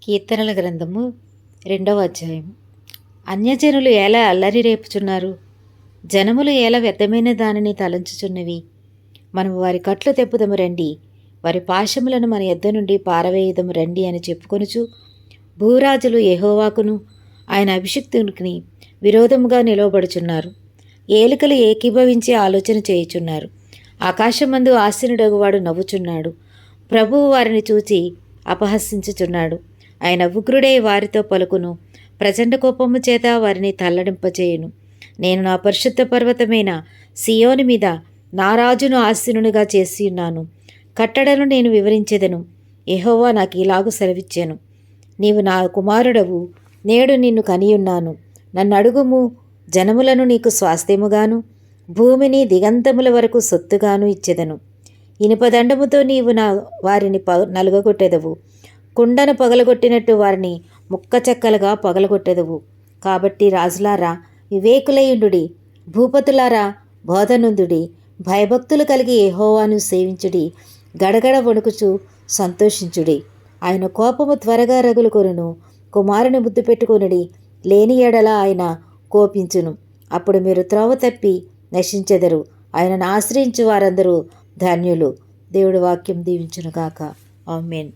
కీర్తనల గ్రంథము 2వ అధ్యాయం. అన్యజనులు ఎలా అల్లరి రేపుచున్నారు, జనములు ఎలా వ్యర్థమైన దానిని తలంచుచున్నవి. మనము వారి కట్లు తెప్పుదము రండి, వారి పాశములను మన యొద్ద నుండి పారవేయుదము రండి అని చెప్పుకొనుచు, భూరాజులు యెహోవాకును ఆయన అభిషిక్తునికి విరోధముగా నిలవబడుచున్నారు. ఏలికలు ఏకీభవించి ఆలోచన చేయుచున్నారు. ఆకాశమందు ఆసీనుడగువాడు నవ్వుచున్నాడు. ప్రభువు వారిని చూచి అపహసించుచున్నాడు. ఆయన ఉగ్రుడై వారితో పలుకును, ప్రచండ కోపము చేత వారిని తల్లడింపచేయును. నేను నా పరిశుద్ధ పర్వతమైన సియోను మీద నా రాజును ఆసీనునిగా చేసి ఉన్నాను. కట్టడను నేను వివరించెదను. యెహోవా నాకు ఇలాగు సెలవిచ్చాను, నీవు నా కుమారుడవు, నేడు నిన్ను కనియున్నాను. నన్ను అడుగుము, జనములను నీకు స్వాస్థ్యముగాను భూమిని దిగంతముల వరకు సొత్తుగాను ఇచ్చెదను. ఇనుపదండముతో నీవు వారిని నలుగగొట్టెదవు. కుండను పగలగొట్టినట్టు వారిని ముక్కచెక్కలుగా పగలగొట్టెదవు. కాబట్టి రాజులారా వివేకులయుండుడి, భూపతులారా బోధనుందుడి. భయభక్తులు కలిగి యెహోవాను సేవించుడి. గడగడ వణుకుచు సంతోషించుడి. ఆయన కోపము త్వరగా రగులుకొనును. కుమారుని ముద్దు పెట్టుకొనుడి, లేని ఎడల ఆయన కోపించును. అప్పుడు మీరు త్రోవ తప్పి నశించెదరు. ఆయనను ఆశ్రయించు వారందరూ ధన్యులు. దేవుడి వాక్యం దీవించునుగాక. ఆమేన్.